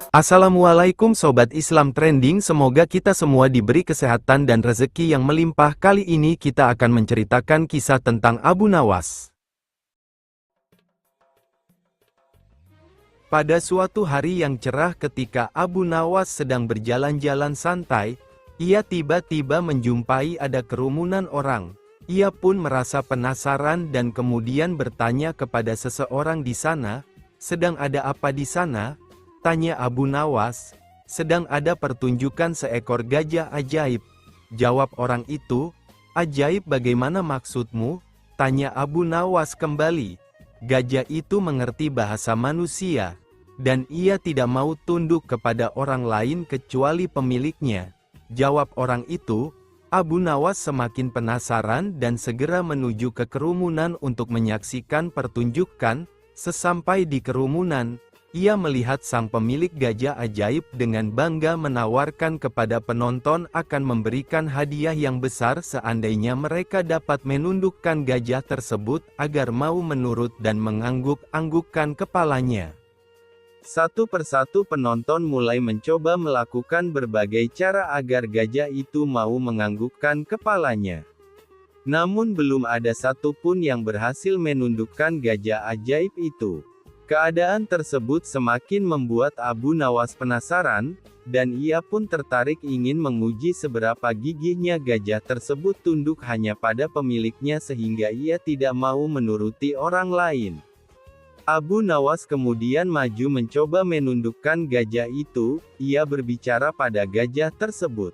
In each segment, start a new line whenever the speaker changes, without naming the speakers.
Assalamualaikum Sobat Islam Trending, semoga kita semua diberi kesehatan dan rezeki yang melimpah. Kali ini kita akan menceritakan kisah tentang Abu Nawas. Pada suatu hari yang cerah ketika Abu Nawas sedang berjalan-jalan santai, ia tiba-tiba menjumpai ada kerumunan orang. Ia pun merasa penasaran dan kemudian bertanya kepada seseorang di sana, "Sedang ada apa di sana?" Tanya Abu Nawas. "Sedang ada pertunjukan seekor gajah ajaib." Jawab orang itu. "Ajaib bagaimana maksudmu?" Tanya Abu Nawas kembali. Gajah itu mengerti bahasa manusia, dan ia tidak mau tunduk kepada orang lain kecuali pemiliknya. Jawab orang itu. Abu Nawas semakin penasaran dan segera menuju ke kerumunan untuk menyaksikan pertunjukan. Sesampai di kerumunan, ia melihat sang pemilik gajah ajaib dengan bangga menawarkan kepada penonton akan memberikan hadiah yang besar seandainya mereka dapat menundukkan gajah tersebut agar mau menurut dan mengangguk-anggukkan kepalanya. Satu persatu penonton mulai mencoba melakukan berbagai cara agar gajah itu mau menganggukkan kepalanya. Namun belum ada satupun yang berhasil menundukkan gajah ajaib itu. Keadaan tersebut semakin membuat Abu Nawas penasaran, dan ia pun tertarik ingin menguji seberapa gigihnya gajah tersebut tunduk hanya pada pemiliknya sehingga ia tidak mau menuruti orang lain. Abu Nawas kemudian maju mencoba menundukkan gajah itu. Ia berbicara pada gajah tersebut.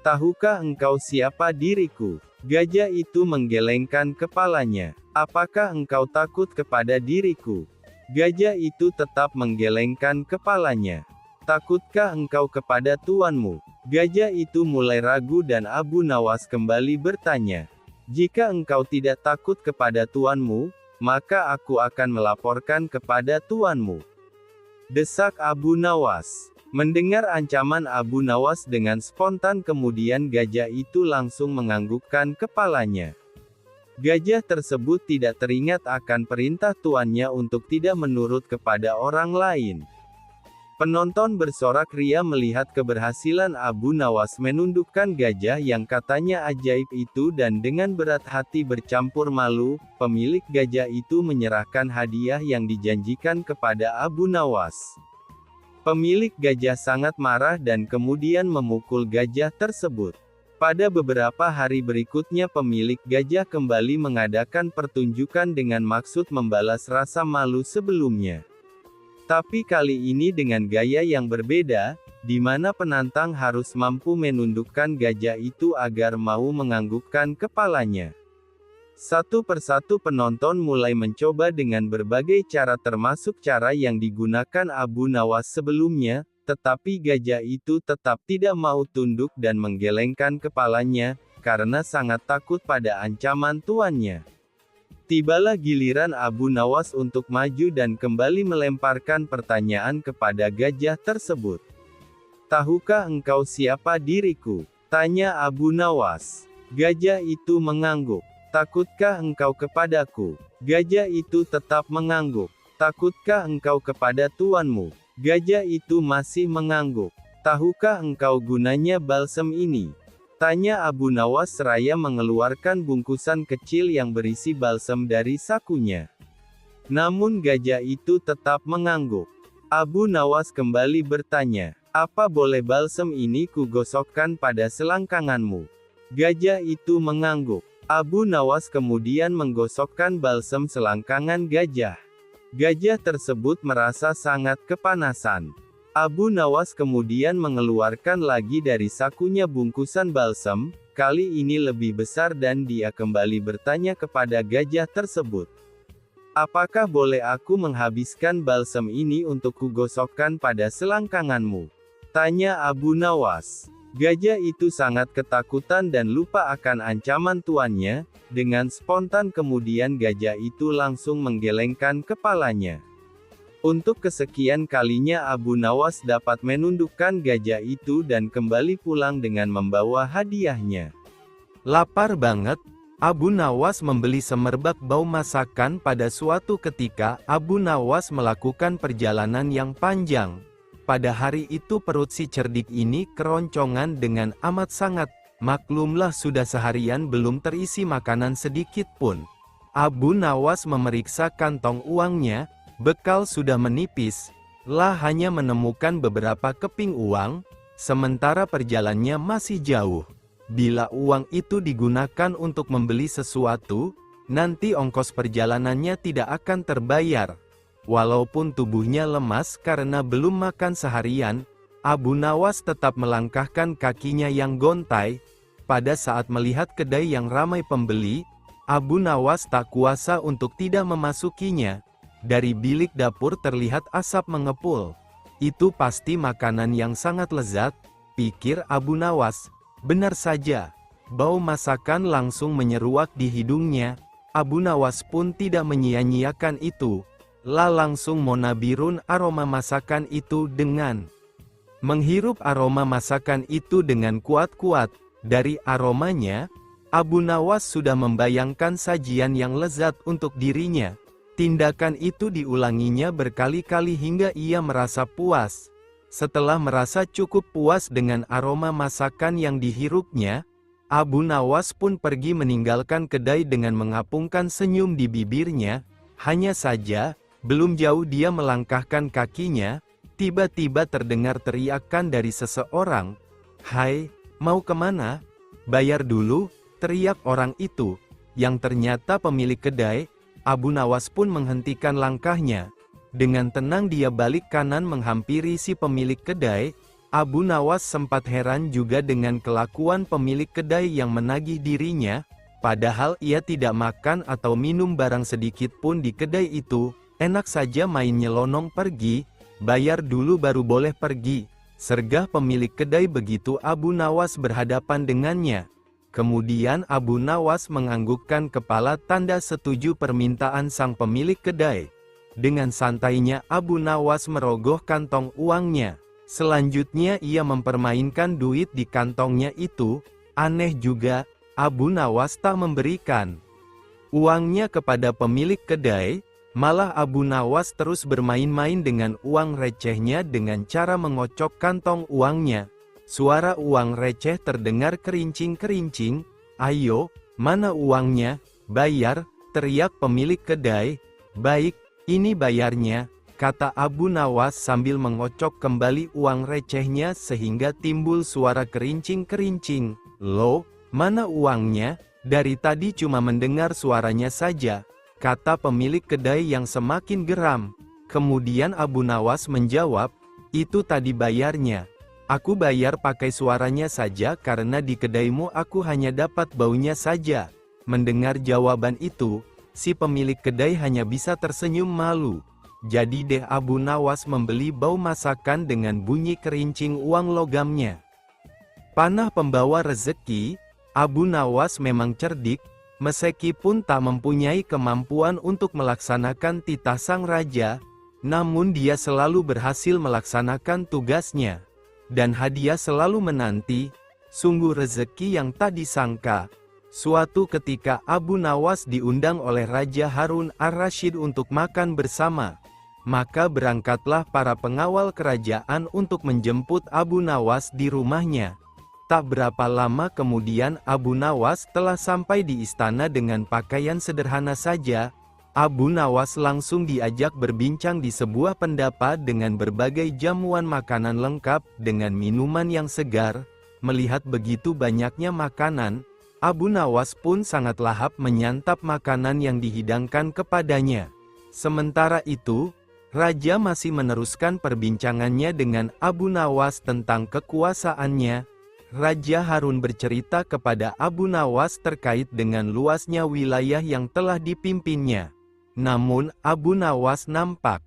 "Tahukah engkau siapa diriku?" Gajah itu menggelengkan kepalanya. "Apakah engkau takut kepada diriku?" Gajah itu tetap menggelengkan kepalanya. "Takutkah engkau kepada tuanmu?" Gajah itu mulai ragu dan Abu Nawas kembali bertanya. "Jika engkau tidak takut kepada tuanmu, maka aku akan melaporkan kepada tuanmu," desak Abu Nawas. Mendengar ancaman Abu Nawas dengan spontan kemudian gajah itu langsung menganggukkan kepalanya. Gajah tersebut tidak teringat akan perintah tuannya untuk tidak menurut kepada orang lain. Penonton bersorak ria melihat keberhasilan Abu Nawas menundukkan gajah yang katanya ajaib itu dan dengan berat hati bercampur malu, pemilik gajah itu menyerahkan hadiah yang dijanjikan kepada Abu Nawas. Pemilik gajah sangat marah dan kemudian memukul gajah tersebut. Pada beberapa hari berikutnya pemilik gajah kembali mengadakan pertunjukan dengan maksud membalas rasa malu sebelumnya. Tapi kali ini dengan gaya yang berbeda, di mana penantang harus mampu menundukkan gajah itu agar mau menganggukkan kepalanya. Satu persatu penonton mulai mencoba dengan berbagai cara termasuk cara yang digunakan Abu Nawas sebelumnya, tetapi gajah itu tetap tidak mau tunduk dan menggelengkan kepalanya, karena sangat takut pada ancaman tuannya. Tibalah giliran Abu Nawas untuk maju dan kembali melemparkan pertanyaan kepada gajah tersebut. "Tahukah engkau siapa diriku?" tanya Abu Nawas. Gajah itu mengangguk. "Takutkah engkau kepadaku?" Gajah itu tetap mengangguk. "Takutkah engkau kepada tuanmu?" Gajah itu masih mengangguk. "Tahukah engkau gunanya balsem ini?" tanya Abu Nawas seraya mengeluarkan bungkusan kecil yang berisi balsem dari sakunya. Namun gajah itu tetap mengangguk. Abu Nawas kembali bertanya, "Apa boleh balsem ini kugosokkan pada selangkanganmu?" Gajah itu mengangguk. Abu Nawas kemudian menggosokkan balsem selangkangan gajah. Gajah tersebut merasa sangat kepanasan. Abu Nawas kemudian mengeluarkan lagi dari sakunya bungkusan balsem, kali ini lebih besar dan dia kembali bertanya kepada gajah tersebut. "Apakah boleh aku menghabiskan balsem ini untuk kugosokkan pada selangkanganmu?" tanya Abu Nawas. Gajah itu sangat ketakutan dan lupa akan ancaman tuannya, dengan spontan kemudian gajah itu langsung menggelengkan kepalanya. Untuk kesekian kalinya Abu Nawas dapat menundukkan gajah itu dan kembali pulang dengan membawa hadiahnya. Lapar banget, Abu Nawas membeli semerbak bau masakan. Pada suatu ketika Abu Nawas melakukan perjalanan yang panjang. Pada hari itu perut si cerdik ini keroncongan dengan amat sangat. Maklumlah sudah seharian belum terisi makanan sedikit pun. Abu Nawas memeriksa kantong uangnya, bekal sudah menipis, lah hanya menemukan beberapa keping uang, sementara perjalanannya masih jauh. Bila uang itu digunakan untuk membeli sesuatu, nanti ongkos perjalanannya tidak akan terbayar. Walaupun tubuhnya lemas karena belum makan seharian, Abu Nawas tetap melangkahkan kakinya yang gontai. Pada saat melihat kedai yang ramai pembeli, Abu Nawas tak kuasa untuk tidak memasukinya. Dari bilik dapur terlihat asap mengepul. Itu pasti makanan yang sangat lezat, pikir Abu Nawas. Benar saja, bau masakan langsung menyeruak di hidungnya. Abu Nawas pun tidak menyia-nyiakan itu. Langsung monabirun aroma masakan itu dengan menghirup aroma masakan itu dengan kuat-kuat. Dari aromanya, Abu Nawas sudah membayangkan sajian yang lezat untuk dirinya. Tindakan itu diulanginya berkali-kali hingga ia merasa puas. Setelah merasa cukup puas dengan aroma masakan yang dihirupnya, Abu Nawas pun pergi meninggalkan kedai dengan mengapungkan senyum di bibirnya. Hanya saja, belum jauh dia melangkahkan kakinya, tiba-tiba terdengar teriakan dari seseorang. "Hai, mau kemana? Bayar dulu," teriak orang itu, yang ternyata pemilik kedai. Abu Nawas pun menghentikan langkahnya. Dengan tenang dia balik kanan menghampiri si pemilik kedai. Abu Nawas sempat heran juga dengan kelakuan pemilik kedai yang menagih dirinya, padahal ia tidak makan atau minum barang sedikit pun di kedai itu. Enak saja main nyelonong pergi, bayar dulu baru boleh pergi, sergah pemilik kedai begitu Abu Nawas berhadapan dengannya. Kemudian Abu Nawas menganggukkan kepala tanda setuju permintaan sang pemilik kedai. Dengan santainya Abu Nawas merogoh kantong uangnya. Selanjutnya ia mempermainkan duit di kantongnya itu. Aneh juga, Abu Nawas tak memberikan uangnya kepada pemilik kedai. Malah Abu Nawas terus bermain-main dengan uang recehnya dengan cara mengocok kantong uangnya. Suara uang receh terdengar kerincing-kerincing. "Ayo, mana uangnya? Bayar," teriak pemilik kedai. "Baik, ini bayarnya," kata Abu Nawas sambil mengocok kembali uang recehnya sehingga timbul suara kerincing-kerincing. "Loh, mana uangnya? Dari tadi cuma mendengar suaranya saja," kata pemilik kedai yang semakin geram. Kemudian Abu Nawas menjawab, "Itu tadi bayarnya. Aku bayar pakai suaranya saja karena di kedaimu aku hanya dapat baunya saja." Mendengar jawaban itu, si pemilik kedai hanya bisa tersenyum malu. Jadi deh Abu Nawas membeli bau masakan dengan bunyi kerincing uang logamnya. Panah pembawa rezeki, Abu Nawas memang cerdik. Meskipun tak mempunyai kemampuan untuk melaksanakan titah sang raja, namun dia selalu berhasil melaksanakan tugasnya. Dan hadiah selalu menanti, sungguh rezeki yang tak disangka. Suatu ketika Abu Nawas diundang oleh Raja Harun ar-Rasyid untuk makan bersama. Maka berangkatlah para pengawal kerajaan untuk menjemput Abu Nawas di rumahnya. Tak berapa lama kemudian Abu Nawas telah sampai di istana dengan pakaian sederhana saja. Abu Nawas langsung diajak berbincang di sebuah pendapa dengan berbagai jamuan makanan lengkap dengan minuman yang segar. Melihat begitu banyaknya makanan, Abu Nawas pun sangat lahap menyantap makanan yang dihidangkan kepadanya. Sementara itu, Raja masih meneruskan perbincangannya dengan Abu Nawas tentang kekuasaannya. Raja Harun bercerita kepada Abu Nawas terkait dengan luasnya wilayah yang telah dipimpinnya. Namun, Abu Nawas nampak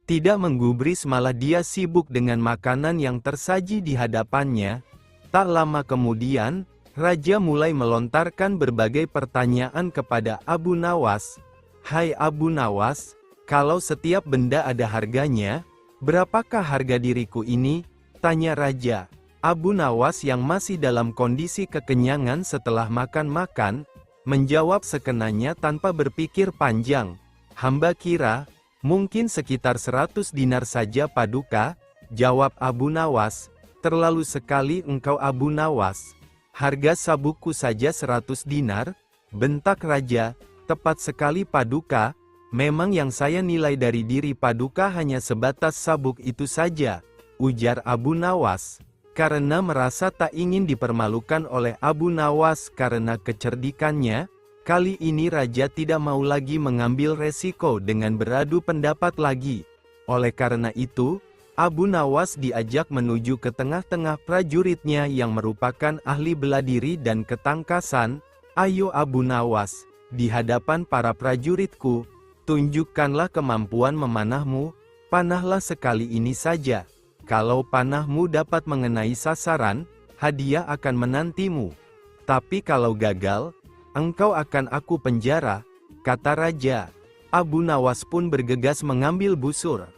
tidak menggubris, malah dia sibuk dengan makanan yang tersaji di hadapannya. Tak lama kemudian, Raja mulai melontarkan berbagai pertanyaan kepada Abu Nawas. "Hai Abu Nawas, kalau setiap benda ada harganya, berapakah harga diriku ini?" tanya Raja. Abu Nawas yang masih dalam kondisi kekenyangan setelah makan-makan, menjawab sekenanya tanpa berpikir panjang. "Hamba kira, mungkin sekitar 100 dinar saja Paduka." Jawab Abu Nawas, terlalu sekali engkau Abu Nawas. Harga sabukku saja 100 dinar, bentak raja, tepat sekali Paduka, memang yang saya nilai dari diri Paduka hanya sebatas sabuk itu saja, ujar Abu Nawas. Karena merasa tak ingin dipermalukan oleh Abu Nawas karena kecerdikannya, kali ini raja tidak mau lagi mengambil resiko dengan beradu pendapat lagi. Oleh karena itu, Abu Nawas diajak menuju ke tengah-tengah prajuritnya yang merupakan ahli bela diri dan ketangkasan. Ayo Abu Nawas, di hadapan para prajuritku, tunjukkanlah kemampuan memanahmu, panahlah sekali ini saja. Kalau panahmu dapat mengenai sasaran, hadiah akan menantimu. Tapi kalau gagal, engkau akan aku penjara, kata raja. Abu Nawas pun bergegas mengambil busur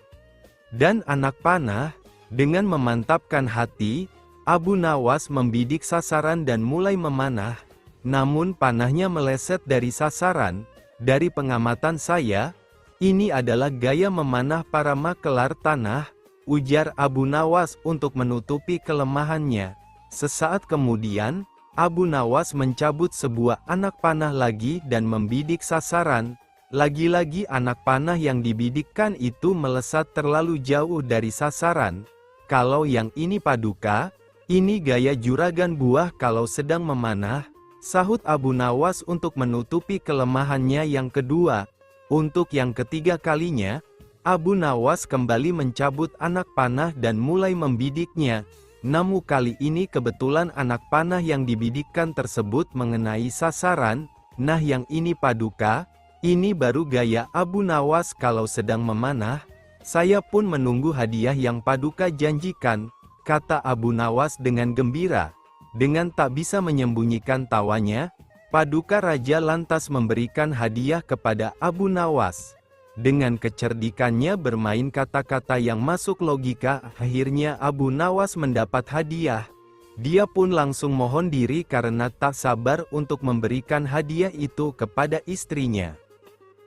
dan anak panah. Dengan memantapkan hati, Abu Nawas membidik sasaran dan mulai memanah. Namun panahnya meleset dari sasaran. Dari pengamatan saya, ini adalah gaya memanah para makelar tanah, ujar Abu Nawas untuk menutupi kelemahannya. Sesaat kemudian, Abu Nawas mencabut sebuah anak panah lagi dan membidik sasaran. Lagi-lagi anak panah yang dibidikkan itu melesat terlalu jauh dari sasaran. Kalau yang ini Paduka, ini gaya juragan buah kalau sedang memanah, sahut Abu Nawas untuk menutupi kelemahannya yang kedua. Untuk yang ketiga kalinya, Abu Nawas kembali mencabut anak panah dan mulai membidiknya. Namun kali ini kebetulan anak panah yang dibidikkan tersebut mengenai sasaran. Nah yang ini Paduka, ini baru gaya Abu Nawas kalau sedang memanah. Saya pun menunggu hadiah yang Paduka janjikan, kata Abu Nawas dengan gembira. Dengan tak bisa menyembunyikan tawanya, Paduka Raja lantas memberikan hadiah kepada Abu Nawas. Dengan kecerdikannya bermain kata-kata yang masuk logika, akhirnya Abu Nawas mendapat hadiah. Dia pun langsung mohon diri karena tak sabar untuk memberikan hadiah itu kepada istrinya.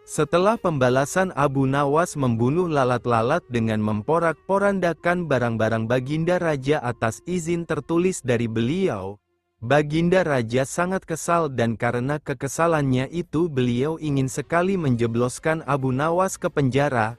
Setelah pembalasan, Abu Nawas membunuh lalat-lalat dengan memporak-porandakan barang-barang Baginda Raja atas izin tertulis dari beliau. Baginda Raja sangat kesal dan karena kekesalannya itu beliau ingin sekali menjebloskan Abu Nawas ke penjara.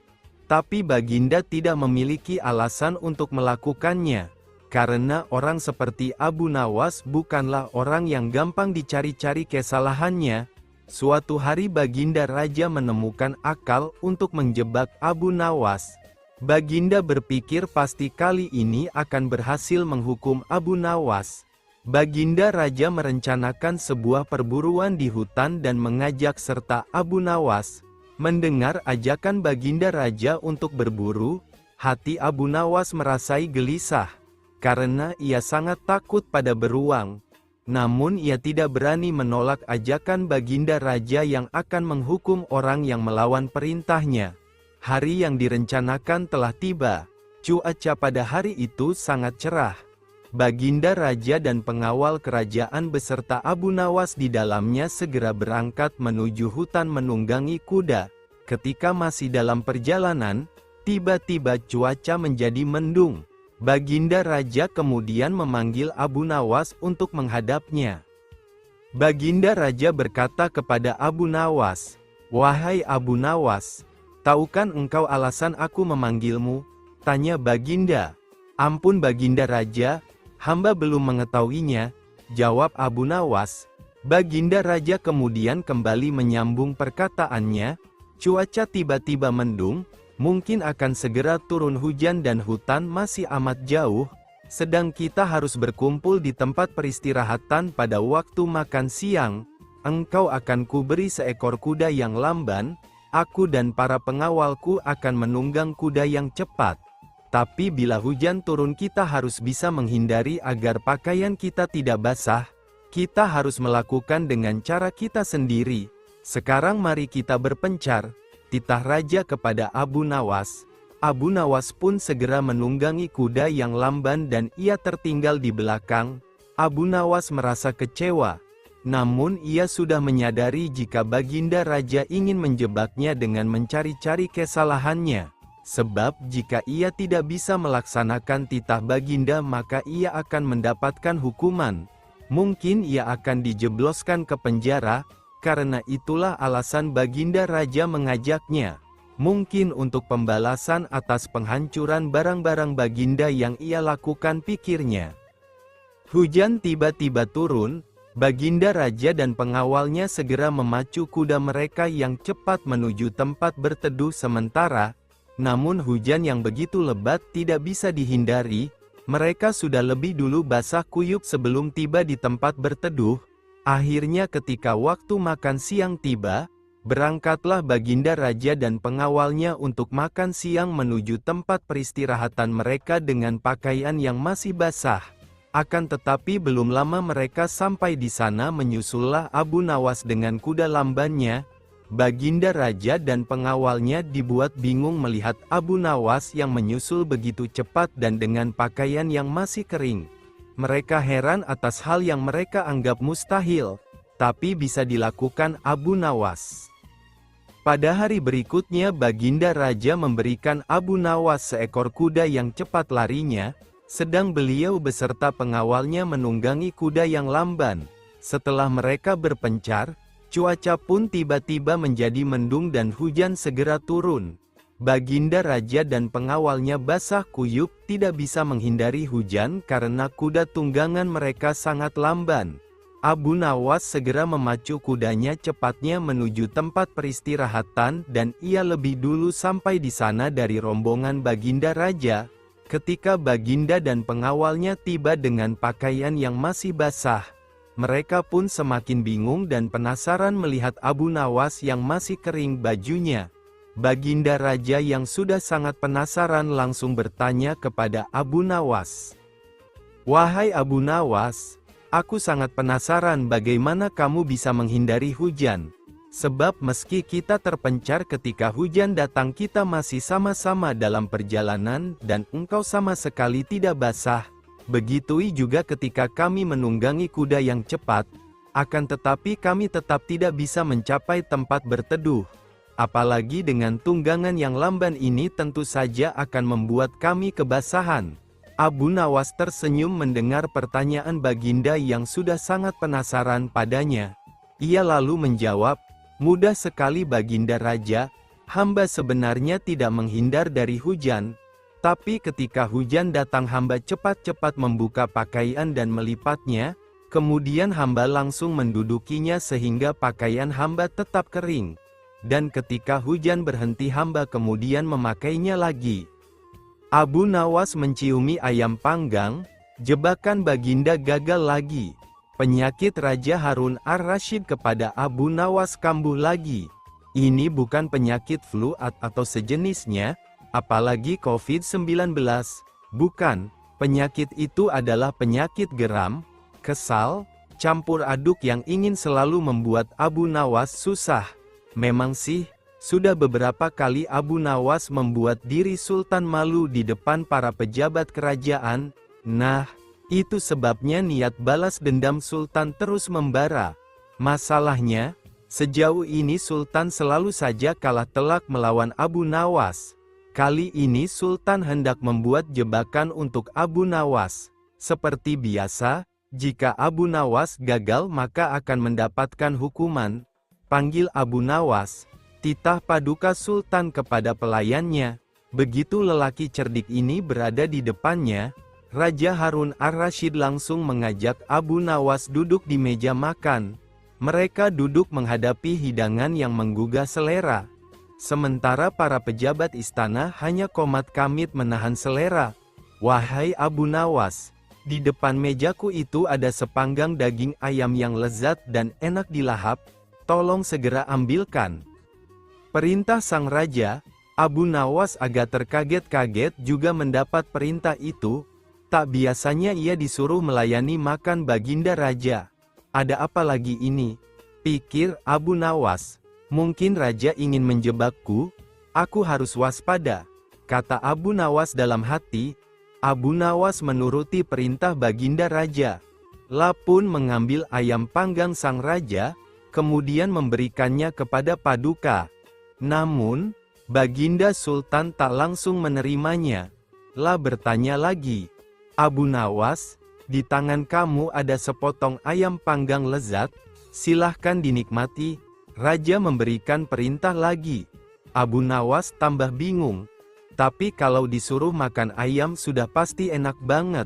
Tapi Baginda tidak memiliki alasan untuk melakukannya. Karena orang seperti Abu Nawas bukanlah orang yang gampang dicari-cari kesalahannya. Suatu hari Baginda Raja menemukan akal untuk menjebak Abu Nawas. Baginda berpikir pasti kali ini akan berhasil menghukum Abu Nawas. Baginda Raja merencanakan sebuah perburuan di hutan dan mengajak serta Abu Nawas. Mendengar ajakan Baginda Raja untuk berburu, hati Abu Nawas merasai gelisah. Karena ia sangat takut pada beruang. Namun ia tidak berani menolak ajakan Baginda Raja yang akan menghukum orang yang melawan perintahnya. Hari yang direncanakan telah tiba. Cuaca pada hari itu sangat cerah. Baginda Raja dan pengawal kerajaan beserta Abu Nawas di dalamnya segera berangkat menuju hutan menunggangi kuda. Ketika masih dalam perjalanan, tiba-tiba cuaca menjadi mendung. Baginda Raja kemudian memanggil Abu Nawas untuk menghadapnya. Baginda Raja berkata kepada Abu Nawas, "Wahai Abu Nawas, tahukan engkau alasan aku memanggilmu?" Tanya Baginda. "Ampun Baginda Raja, hamba belum mengetahuinya," jawab Abu Nawas. Baginda Raja kemudian kembali menyambung perkataannya, "Cuaca tiba-tiba mendung, mungkin akan segera turun hujan dan hutan masih amat jauh, sedang kita harus berkumpul di tempat peristirahatan pada waktu makan siang. Engkau akan kuberi seekor kuda yang lamban, aku dan para pengawalku akan menunggang kuda yang cepat. Tapi bila hujan turun kita harus bisa menghindari agar pakaian kita tidak basah. Kita harus melakukan dengan cara kita sendiri. Sekarang mari kita berpencar," titah Raja kepada Abu Nawas. Abu Nawas pun segera menunggangi kuda yang lamban dan ia tertinggal di belakang. Abu Nawas merasa kecewa. Namun ia sudah menyadari jika Baginda Raja ingin menjebaknya dengan mencari-cari kesalahannya. Sebab jika ia tidak bisa melaksanakan titah Baginda maka ia akan mendapatkan hukuman. Mungkin ia akan dijebloskan ke penjara, karena itulah alasan Baginda Raja mengajaknya. Mungkin untuk pembalasan atas penghancuran barang-barang Baginda yang ia lakukan, pikirnya. Hujan tiba-tiba turun, Baginda Raja dan pengawalnya segera memacu kuda mereka yang cepat menuju tempat berteduh sementara. Namun hujan yang begitu lebat tidak bisa dihindari, mereka sudah lebih dulu basah kuyup sebelum tiba di tempat berteduh. Akhirnya ketika waktu makan siang tiba, berangkatlah Baginda Raja dan pengawalnya untuk makan siang menuju tempat peristirahatan mereka dengan pakaian yang masih basah. Akan tetapi belum lama mereka sampai di sana menyusullah Abu Nawas dengan kuda lambannya. Baginda Raja dan pengawalnya dibuat bingung melihat Abu Nawas yang menyusul begitu cepat dan dengan pakaian yang masih kering. Mereka heran atas hal yang mereka anggap mustahil, tapi bisa dilakukan Abu Nawas. Pada hari berikutnya Baginda Raja memberikan Abu Nawas seekor kuda yang cepat larinya, sedang beliau beserta pengawalnya menunggangi kuda yang lamban. Setelah mereka berpencar, cuaca pun tiba-tiba menjadi mendung dan hujan segera turun. Baginda Raja dan pengawalnya basah kuyup, tidak bisa menghindari hujan karena kuda tunggangan mereka sangat lamban. Abu Nawas segera memacu kudanya cepatnya menuju tempat peristirahatan dan ia lebih dulu sampai di sana dari rombongan Baginda Raja. Ketika Baginda dan pengawalnya tiba dengan pakaian yang masih basah, mereka pun semakin bingung dan penasaran melihat Abu Nawas yang masih kering bajunya. Baginda Raja yang sudah sangat penasaran langsung bertanya kepada Abu Nawas. "Wahai Abu Nawas, aku sangat penasaran bagaimana kamu bisa menghindari hujan. Sebab meski kita terpencar ketika hujan datang kita masih sama-sama dalam perjalanan dan engkau sama sekali tidak basah. Begitu juga ketika kami menunggangi kuda yang cepat, akan tetapi kami tetap tidak bisa mencapai tempat berteduh. Apalagi dengan tunggangan yang lamban ini tentu saja akan membuat kami kebasahan." Abu Nawas tersenyum mendengar pertanyaan Baginda yang sudah sangat penasaran padanya. Ia lalu menjawab, "Mudah sekali Baginda Raja, hamba sebenarnya tidak menghindar dari hujan. Tapi ketika hujan datang hamba cepat-cepat membuka pakaian dan melipatnya, kemudian hamba langsung mendudukinya sehingga pakaian hamba tetap kering. Dan ketika hujan berhenti hamba kemudian memakainya lagi." Abu Nawas menciumi ayam panggang, jebakan Baginda gagal lagi. Penyakit Raja Harun ar-Rasyid kepada Abu Nawas kambuh lagi. Ini bukan penyakit flu atau sejenisnya, apalagi COVID-19, bukan, penyakit itu adalah penyakit geram, kesal, campur aduk yang ingin selalu membuat Abu Nawas susah. Memang sih, sudah beberapa kali Abu Nawas membuat diri Sultan malu di depan para pejabat kerajaan. Nah, itu sebabnya niat balas dendam Sultan terus membara. Masalahnya, sejauh ini Sultan selalu saja kalah telak melawan Abu Nawas. Kali ini Sultan hendak membuat jebakan untuk Abu Nawas. Seperti biasa, jika Abu Nawas gagal maka akan mendapatkan hukuman. Panggil Abu Nawas, titah paduka Sultan kepada pelayannya. Begitu lelaki cerdik ini berada di depannya, Raja Harun ar-Rasyid langsung mengajak Abu Nawas duduk di meja makan. Mereka duduk menghadapi hidangan yang menggugah selera. Sementara para pejabat istana hanya komat kamit menahan selera. "Wahai Abu Nawas, di depan mejaku itu ada sepanggang daging ayam yang lezat dan enak dilahap, tolong segera ambilkan." Perintah sang raja, Abu Nawas agak terkaget-kaget juga mendapat perintah itu. Tak biasanya ia disuruh melayani makan Baginda Raja. Ada apa lagi ini? Pikir Abu Nawas. Mungkin raja ingin menjebakku, aku harus waspada, kata Abu Nawas dalam hati. Abu Nawas menuruti perintah Baginda Raja. Lapun mengambil ayam panggang sang raja, kemudian memberikannya kepada paduka. Namun, Baginda Sultan tak langsung menerimanya. Lah bertanya lagi, Abu Nawas, di tangan kamu ada sepotong ayam panggang lezat, silahkan dinikmati. Raja memberikan perintah lagi. Abu Nawas tambah bingung. Tapi kalau disuruh makan ayam sudah pasti enak banget.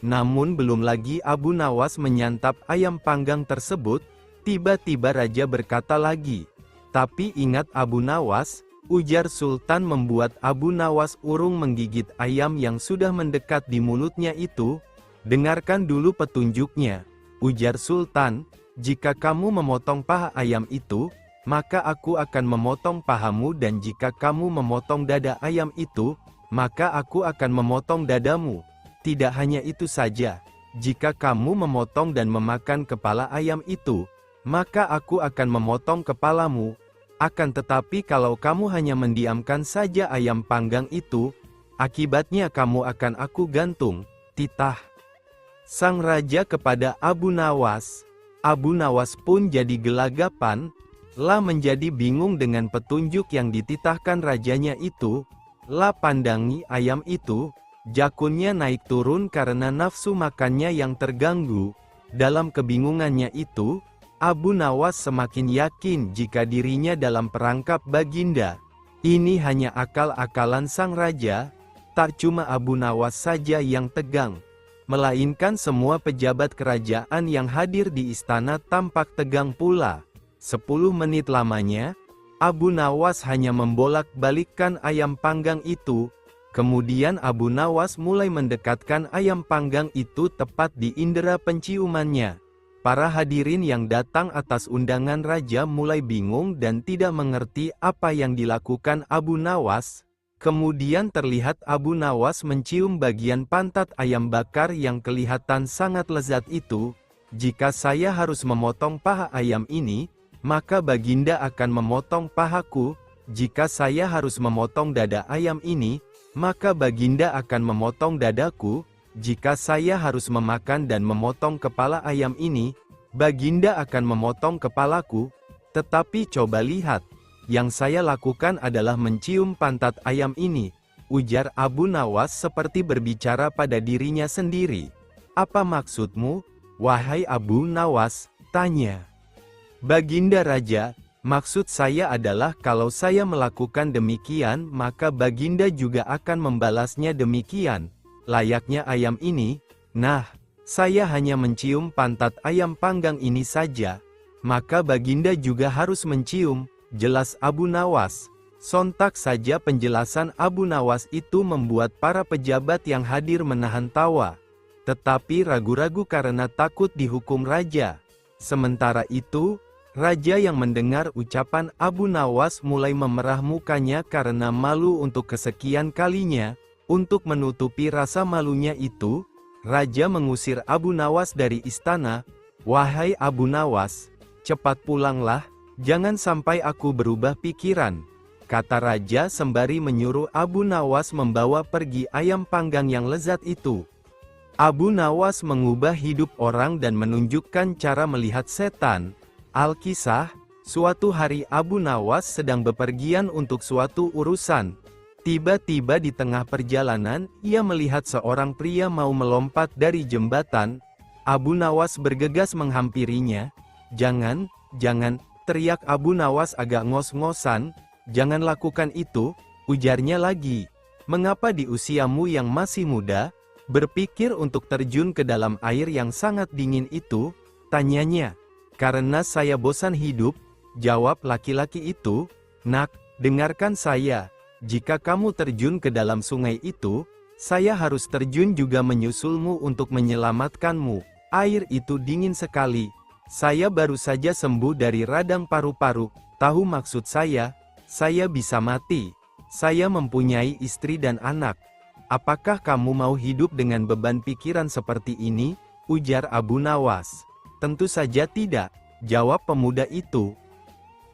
Namun belum lagi Abu Nawas menyantap ayam panggang tersebut, tiba-tiba Raja berkata lagi, tapi ingat Abu Nawas, ujar Sultan membuat Abu Nawas urung menggigit ayam yang sudah mendekat di mulutnya itu. Dengarkan dulu petunjuknya, ujar Sultan, jika kamu memotong paha ayam itu, maka aku akan memotong pahamu, dan jika kamu memotong dada ayam itu, maka aku akan memotong dadamu. Tidak hanya itu saja, jika kamu memotong dan memakan kepala ayam itu, maka aku akan memotong kepalamu. Akan tetapi kalau kamu hanya mendiamkan saja ayam panggang itu, akibatnya kamu akan aku gantung. Titah sang raja kepada Abu Nawas. Abu Nawas pun jadi gelagapan, lah menjadi bingung dengan petunjuk yang dititahkan rajanya itu. Lah pandangi ayam itu, jakunnya naik turun karena nafsu makannya yang terganggu. Dalam kebingungannya itu, Abu Nawas semakin yakin jika dirinya dalam perangkap Baginda. Ini hanya akal-akalan sang raja. Tak cuma Abu Nawas saja yang tegang, melainkan semua pejabat kerajaan yang hadir di istana tampak tegang pula. 10 menit lamanya, Abu Nawas hanya membolak-balikkan ayam panggang itu. Kemudian Abu Nawas mulai mendekatkan ayam panggang itu tepat di indera penciumannya. Para hadirin yang datang atas undangan raja mulai bingung dan tidak mengerti apa yang dilakukan Abu Nawas. Kemudian terlihat Abu Nawas mencium bagian pantat ayam bakar yang kelihatan sangat lezat itu. Jika saya harus memotong paha ayam ini, maka Baginda akan memotong pahaku. Jika saya harus memotong dada ayam ini, maka Baginda akan memotong dadaku. Jika saya harus memakan dan memotong kepala ayam ini, Baginda akan memotong kepalaku. Tetapi coba lihat, yang saya lakukan adalah mencium pantat ayam ini, ujar Abu Nawas seperti berbicara pada dirinya sendiri. Apa maksudmu, wahai Abu Nawas? Tanya Baginda Raja. Maksud saya adalah kalau saya melakukan demikian, maka Baginda juga akan membalasnya demikian. Layaknya ayam ini, nah, saya hanya mencium pantat ayam panggang ini saja, maka Baginda juga harus mencium, jelas Abu Nawas. Sontak saja penjelasan Abu Nawas itu membuat para pejabat yang hadir menahan tawa, tetapi ragu-ragu karena takut dihukum raja. Sementara itu, raja yang mendengar ucapan Abu Nawas mulai memerah mukanya karena malu untuk kesekian kalinya. Untuk menutupi rasa malunya itu, raja mengusir Abu Nawas dari istana. Wahai Abu Nawas, cepat pulanglah, jangan sampai aku berubah pikiran, kata raja sembari menyuruh Abu Nawas membawa pergi ayam panggang yang lezat itu. Abu Nawas mengubah hidup orang dan menunjukkan cara melihat setan. Alkisah, suatu hari Abu Nawas sedang bepergian untuk suatu urusan. Tiba-tiba di tengah perjalanan, ia melihat seorang pria mau melompat dari jembatan. Abu Nawas bergegas menghampirinya. Jangan, teriak Abu Nawas agak ngos-ngosan. Jangan lakukan itu, ujarnya lagi. Mengapa di usiamu yang masih muda, berpikir untuk terjun ke dalam air yang sangat dingin itu? Tanyanya. Karena saya bosan hidup, jawab laki-laki itu. Nak, dengarkan saya. Jika kamu terjun ke dalam sungai itu, saya harus terjun juga menyusulmu untuk menyelamatkanmu. Air itu dingin sekali. Saya baru saja sembuh dari radang paru-paru. Tahu maksud saya bisa mati. Saya mempunyai istri dan anak. Apakah kamu mau hidup dengan beban pikiran seperti ini? Ujar Abu Nawas. Tentu saja tidak, jawab pemuda itu.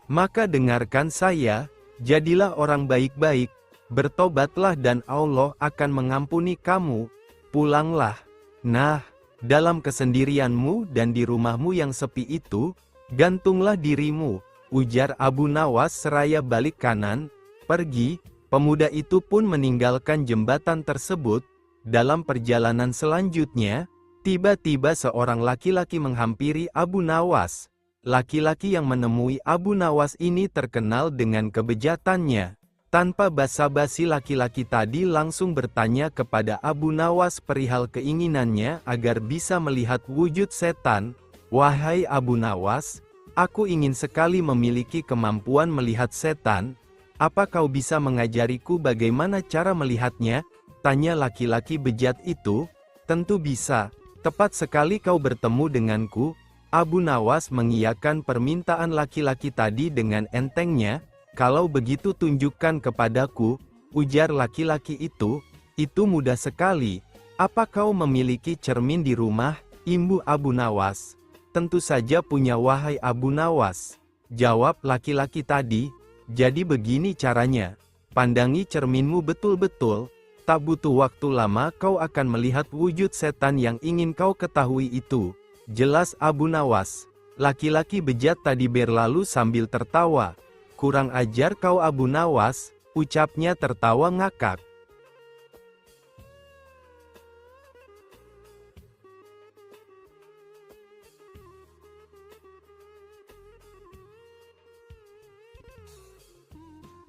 Maka dengarkan saya, jadilah orang baik-baik, bertobatlah dan Allah akan mengampuni kamu, pulanglah. Nah, dalam kesendirianmu dan di rumahmu yang sepi itu, gantunglah dirimu, ujar Abu Nawas seraya balik kanan. pergi, pemuda itu pun meninggalkan jembatan tersebut. Dalam perjalanan selanjutnya, tiba-tiba seorang laki-laki menghampiri Abu Nawas. Laki-laki yang menemui Abu Nawas ini terkenal dengan kebejatannya. Tanpa basa-basi laki-laki tadi langsung bertanya kepada Abu Nawas perihal keinginannya agar bisa melihat wujud setan. "Wahai Abu Nawas, aku ingin sekali memiliki kemampuan melihat setan. Apa kau bisa mengajariku bagaimana cara melihatnya?" tanya laki-laki bejat itu. "Tentu bisa, tepat sekali kau bertemu denganku." Abu Nawas mengiyakan permintaan laki-laki tadi dengan entengnya. "Kalau begitu tunjukkan kepadaku," ujar laki-laki itu. "Itu mudah sekali. Apa kau memiliki cermin di rumah?" imbu Abu Nawas. "Tentu saja punya wahai Abu Nawas," jawab laki-laki tadi. "Jadi begini caranya. Pandangi cerminmu betul-betul. Tak butuh waktu lama kau akan melihat wujud setan yang ingin kau ketahui itu," jelas Abu Nawas. Laki-laki bejat tadi berlalu sambil tertawa. "Kurang ajar kau Abu Nawas," ucapnya tertawa ngakak.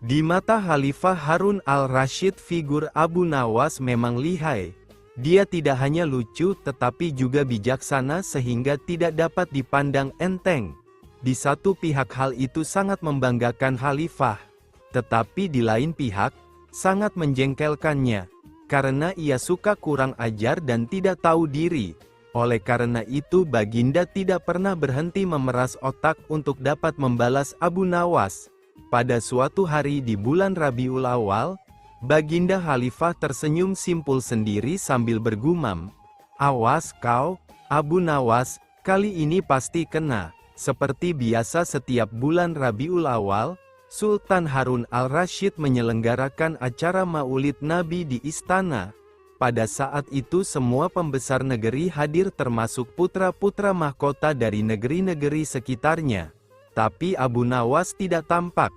Di mata Khalifah Harun al-Rasyid, figur Abu Nawas memang lihai. Dia tidak hanya lucu tetapi juga bijaksana sehingga tidak dapat dipandang enteng. Di satu pihak hal itu sangat membanggakan Khalifah, tetapi di lain pihak, sangat menjengkelkannya, karena ia suka kurang ajar dan tidak tahu diri. Oleh karena itu Baginda tidak pernah berhenti memeras otak untuk dapat membalas Abu Nawas. Pada suatu hari di bulan Rabiul Awal, Baginda Khalifah tersenyum simpul sendiri sambil bergumam, "Awas kau, Abu Nawas, kali ini pasti kena." Seperti biasa setiap bulan Rabiul Awal, Sultan Harun al-Rasyid menyelenggarakan acara Maulid Nabi di istana. Pada saat itu semua pembesar negeri hadir termasuk putra-putra mahkota dari negeri-negeri sekitarnya. Tapi Abu Nawas tidak tampak.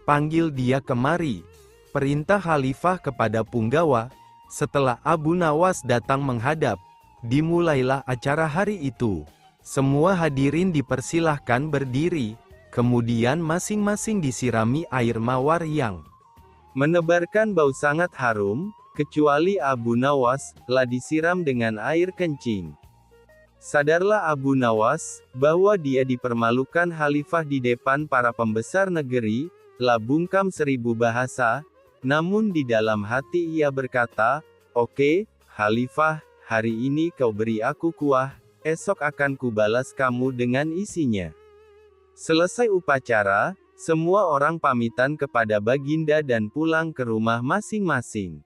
"Panggil dia kemari," perintah Khalifah kepada punggawa. Setelah Abu Nawas datang menghadap, dimulailah acara hari itu. Semua hadirin dipersilahkan berdiri, kemudian masing-masing disirami air mawar yang menebarkan bau sangat harum, kecuali Abu Nawas, telah disiram dengan air kencing. Sadarlah Abu Nawas, bahwa dia dipermalukan Khalifah di depan para pembesar negeri, telah bungkam 1000 bahasa, namun di dalam hati ia berkata, "Oke, Khalifah, hari ini kau beri aku kuah, esok akan kubalas kamu dengan isinya." Selesai upacara, semua orang pamitan kepada Baginda dan pulang ke rumah masing-masing.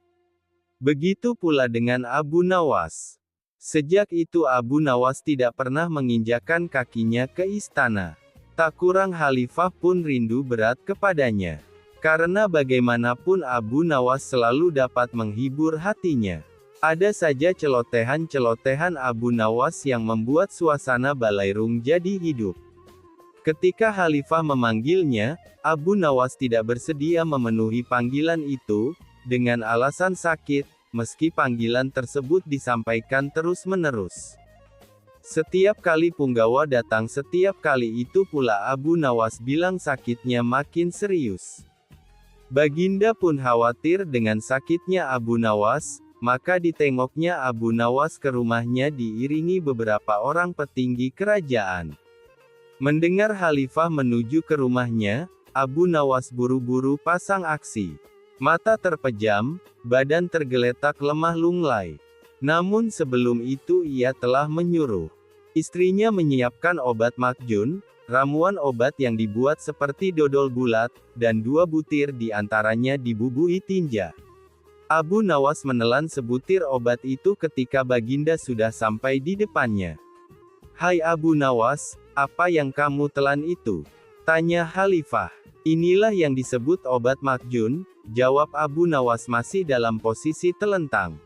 Begitu pula dengan Abu Nawas. Sejak itu Abu Nawas tidak pernah menginjakkan kakinya ke istana. Tak kurang Khalifah pun rindu berat kepadanya. Karena bagaimanapun Abu Nawas selalu dapat menghibur hatinya. Ada saja celotehan-celotehan Abu Nawas yang membuat suasana balairung jadi hidup. Ketika Khalifah memanggilnya, Abu Nawas tidak bersedia memenuhi panggilan itu, dengan alasan sakit, meski panggilan tersebut disampaikan terus-menerus. Setiap kali punggawa datang setiap kali itu pula Abu Nawas bilang sakitnya makin serius. Baginda pun khawatir dengan sakitnya Abu Nawas, maka ditengoknya Abu Nawas ke rumahnya diiringi beberapa orang petinggi kerajaan. Mendengar Khalifah menuju ke rumahnya, Abu Nawas buru-buru pasang aksi. Mata terpejam, badan tergeletak lemah lunglai. Namun sebelum itu ia telah menyuruh istrinya menyiapkan obat makjun, ramuan obat yang dibuat seperti dodol bulat, dan 2 butir di antaranya dibubuhi tinja. Abu Nawas menelan sebutir obat itu ketika Baginda sudah sampai di depannya. "Hai Abu Nawas, apa yang kamu telan itu?" tanya Khalifah. "Inilah yang disebut obat makjun," jawab Abu Nawas masih dalam posisi telentang.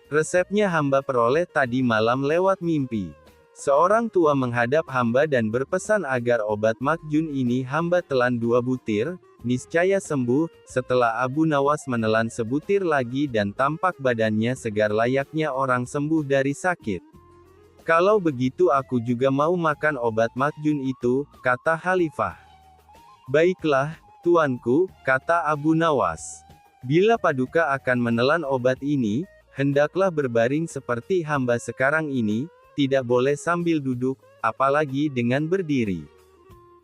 "Resepnya hamba peroleh tadi malam lewat mimpi. Seorang tua menghadap hamba dan berpesan agar obat makjun ini hamba telan 2 butir, niscaya sembuh." Setelah Abu Nawas menelan sebutir lagi dan tampak badannya segar layaknya orang sembuh dari sakit. "Kalau begitu aku juga mau makan obat makjun itu," kata Khalifah. "Baiklah, tuanku," kata Abu Nawas. "Bila Paduka akan menelan obat ini, hendaklah berbaring seperti hamba sekarang ini, tidak boleh sambil duduk, apalagi dengan berdiri."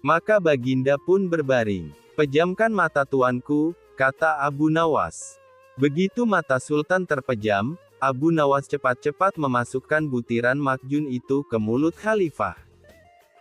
Maka Baginda pun berbaring. "Pejamkan mata tuanku," kata Abu Nawas. Begitu mata Sultan terpejam, Abu Nawas cepat-cepat memasukkan butiran makjun itu ke mulut Khalifah.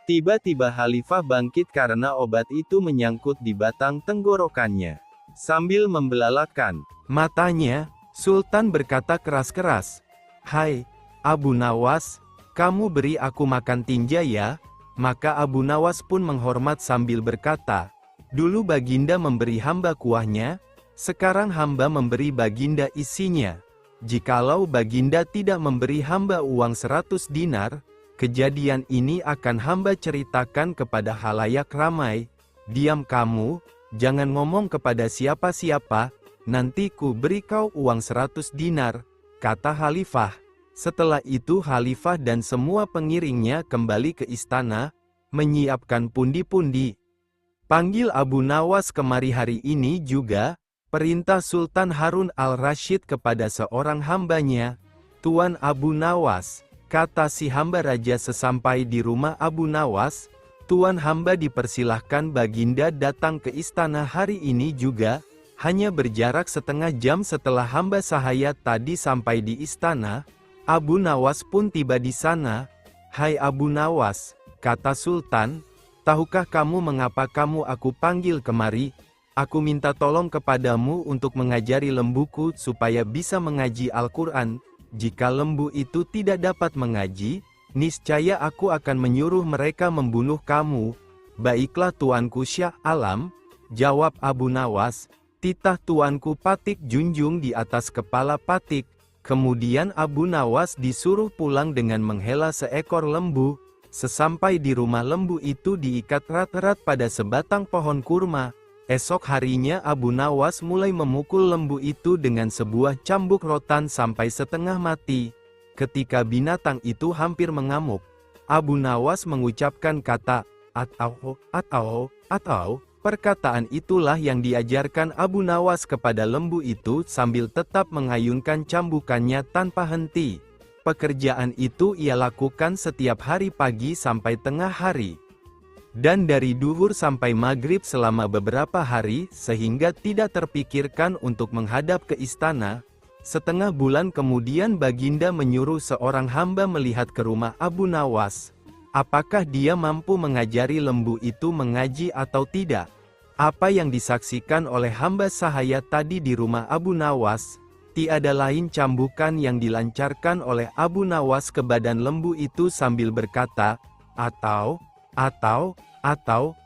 Tiba-tiba Khalifah bangkit karena obat itu menyangkut di batang tenggorokannya. Sambil membelalakkan matanya, Sultan berkata keras-keras, "Hai, Abu Nawas, kamu beri aku makan tinja ya?" Maka Abu Nawas pun menghormat sambil berkata, "Dulu Baginda memberi hamba kuahnya, sekarang hamba memberi Baginda isinya. Jikalau Baginda tidak memberi hamba uang 100 dinar, kejadian ini akan hamba ceritakan kepada halayak ramai. Diam kamu, jangan ngomong kepada siapa-siapa, nanti ku beri kau uang 100 dinar, kata Khalifah. Setelah itu Khalifah dan semua pengiringnya kembali ke istana, menyiapkan pundi-pundi. "Panggil Abu Nawas kemari hari ini juga," perintah Sultan Harun al-Rasyid kepada seorang hambanya. "Tuan Abu Nawas," kata si hamba raja sesampai di rumah Abu Nawas, "Tuan hamba dipersilahkan Baginda datang ke istana hari ini juga." Hanya berjarak setengah jam setelah hamba sahaya tadi sampai di istana, Abu Nawas pun tiba di sana. "Hai Abu Nawas," kata Sultan, "tahukah kamu mengapa kamu aku panggil kemari? Aku minta tolong kepadamu untuk mengajari lembuku supaya bisa mengaji Al-Quran. Jika lembu itu tidak dapat mengaji, niscaya aku akan menyuruh mereka membunuh kamu." "Baiklah tuanku Syah Alam," jawab Abu Nawas, "titah tuanku Patik junjung di atas kepala Patik." Kemudian Abu Nawas disuruh pulang dengan menghela seekor lembu. Sesampai di rumah lembu itu diikat erat-erat pada sebatang pohon kurma. Esok harinya Abu Nawas mulai memukul lembu itu dengan sebuah cambuk rotan sampai setengah mati. Ketika binatang itu hampir mengamuk, Abu Nawas mengucapkan kata, atau. Perkataan itulah yang diajarkan Abu Nawas kepada lembu itu sambil tetap mengayunkan cambukannya tanpa henti. Pekerjaan itu ia lakukan setiap hari pagi sampai tengah hari. Dan dari duhur sampai maghrib selama beberapa hari, sehingga tidak terpikirkan untuk menghadap ke istana. Setengah bulan kemudian Baginda menyuruh seorang hamba melihat ke rumah Abu Nawas. Apakah dia mampu mengajari lembu itu mengaji atau tidak? Apa yang disaksikan oleh hamba sahaya tadi di rumah Abu Nawas, tiada lain cambukan yang dilancarkan oleh Abu Nawas ke badan lembu itu sambil berkata, atau,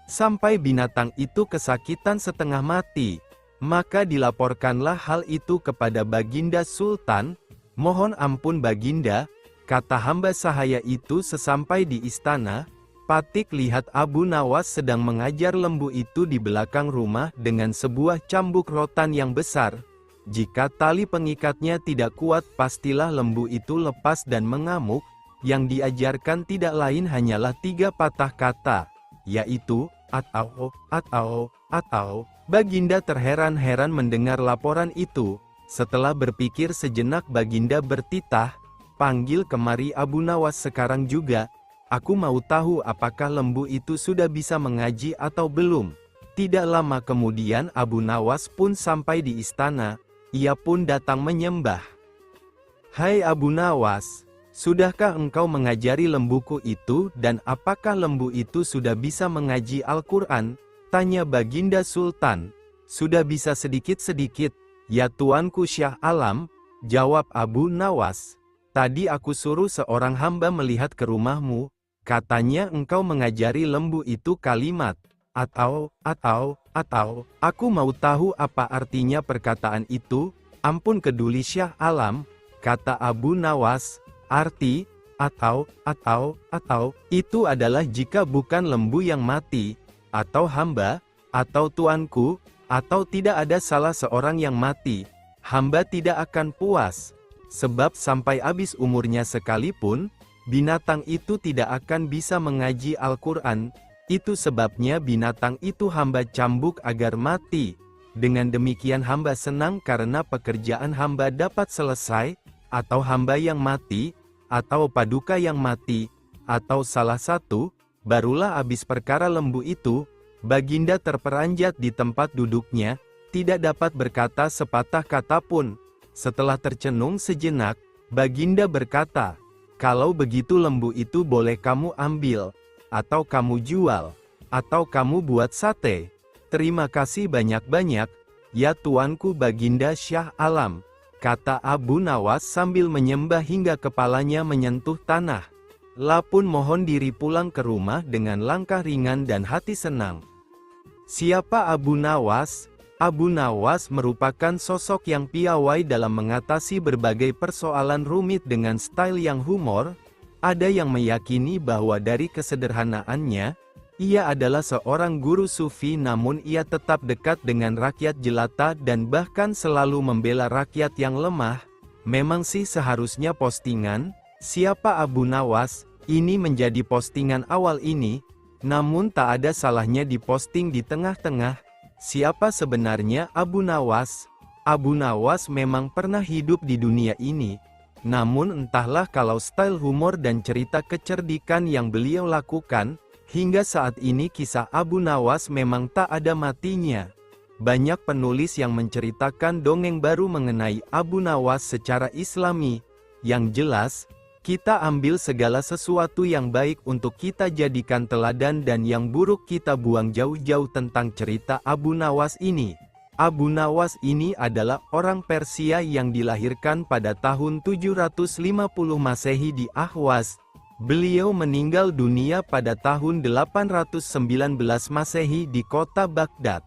sampai binatang itu kesakitan setengah mati. Maka dilaporkanlah hal itu kepada Baginda Sultan. "Mohon ampun Baginda," kata hamba sahaya itu sesampai di istana, "Patik lihat Abu Nawas sedang mengajar lembu itu di belakang rumah dengan sebuah cambuk rotan yang besar. Jika tali pengikatnya tidak kuat pastilah lembu itu lepas dan mengamuk." Yang diajarkan tidak lain hanyalah 3 patah kata, yaitu, atau. Baginda terheran-heran mendengar laporan itu. Setelah berpikir sejenak Baginda bertitah, "Panggil kemari Abu Nawas sekarang juga. Aku mau tahu apakah lembu itu sudah bisa mengaji atau belum." Tidak lama kemudian Abu Nawas pun sampai di istana. Ia pun datang menyembah. "Hai Abu Nawas, sudahkah engkau mengajari lembuku itu dan apakah lembu itu sudah bisa mengaji Al-Quran?" tanya Baginda Sultan. "Sudah bisa sedikit-sedikit, ya tuanku Syah Alam," jawab Abu Nawas. "Tadi aku suruh seorang hamba melihat ke rumahmu. Katanya engkau mengajari lembu itu kalimat, atau. Aku mau tahu apa artinya perkataan itu." "Ampun keduli Syah Alam," kata Abu Nawas, "arti, atau, itu adalah jika bukan lembu yang mati, atau hamba, atau tuanku, atau tidak ada salah seorang yang mati, hamba tidak akan puas. Sebab sampai habis umurnya sekalipun, binatang itu tidak akan bisa mengaji Al-Quran. Itu sebabnya binatang itu hamba cambuk agar mati. Dengan demikian hamba senang karena pekerjaan hamba dapat selesai, atau hamba yang mati, atau paduka yang mati, atau salah satu, barulah habis perkara lembu itu. Baginda terperanjat di tempat duduknya, tidak dapat berkata sepatah kata pun. Setelah tercenung sejenak, Baginda berkata, "Kalau begitu lembu itu boleh kamu ambil, atau kamu jual, atau kamu buat sate." "Terima kasih banyak-banyak, ya tuanku Baginda Syah Alam," kata Abu Nawas sambil menyembah hingga kepalanya menyentuh tanah. Lapun mohon diri pulang ke rumah dengan langkah ringan dan hati senang. Siapa Abu Nawas? Abu Nawas merupakan sosok yang piawai dalam mengatasi berbagai persoalan rumit dengan style yang humor. Ada yang meyakini bahwa dari kesederhanaannya, ia adalah seorang guru sufi namun ia tetap dekat dengan rakyat jelata dan bahkan selalu membela rakyat yang lemah. Memang sih seharusnya postingan, "Siapa Abu Nawas?" ini menjadi postingan awal ini, namun tak ada salahnya diposting di tengah-tengah. Siapa sebenarnya Abu Nawas? Abu Nawas memang pernah hidup di dunia ini. Namun entahlah kalau style humor dan cerita kecerdikan yang beliau lakukan, hingga saat ini kisah Abu Nawas memang tak ada matinya. Banyak penulis yang menceritakan dongeng baru mengenai Abu Nawas secara Islami. Yang jelas, kita ambil segala sesuatu yang baik untuk kita jadikan teladan dan yang buruk kita buang jauh-jauh tentang cerita Abu Nawas ini. Abu Nawas ini adalah orang Persia yang dilahirkan pada tahun 750 Masehi di Ahwas. Beliau meninggal dunia pada tahun 819 Masehi di kota Baghdad.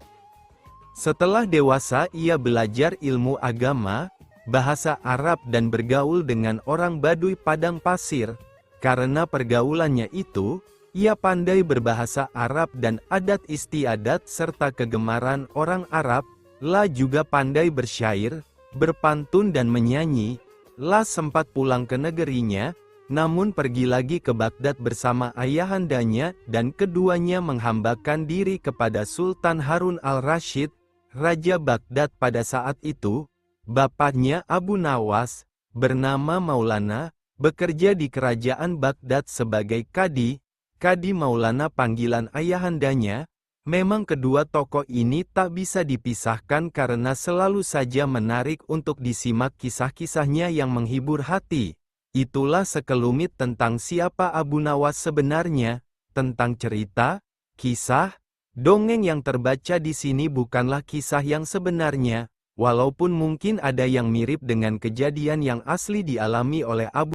Setelah dewasa ia belajar ilmu agama, bahasa Arab dan bergaul dengan orang Baduy padang pasir. Karena pergaulannya itu, ia pandai berbahasa Arab dan adat istiadat serta kegemaran orang Arab. La juga pandai bersyair, berpantun dan menyanyi. La sempat pulang ke negerinya, namun pergi lagi ke Baghdad bersama ayahandanya dan keduanya menghambakan diri kepada Sultan Harun al-Rasyid, Raja Baghdad pada saat itu. Bapaknya Abu Nawas, bernama Maulana, bekerja di kerajaan Baghdad sebagai kadi. Kadi Maulana panggilan ayahandanya. Memang kedua tokoh ini tak bisa dipisahkan karena selalu saja menarik untuk disimak kisah-kisahnya yang menghibur hati. Itulah sekelumit tentang siapa Abu Nawas sebenarnya, tentang cerita, kisah, dongeng yang terbaca di sini bukanlah kisah yang sebenarnya, walaupun mungkin ada yang mirip dengan kejadian yang asli dialami oleh Abu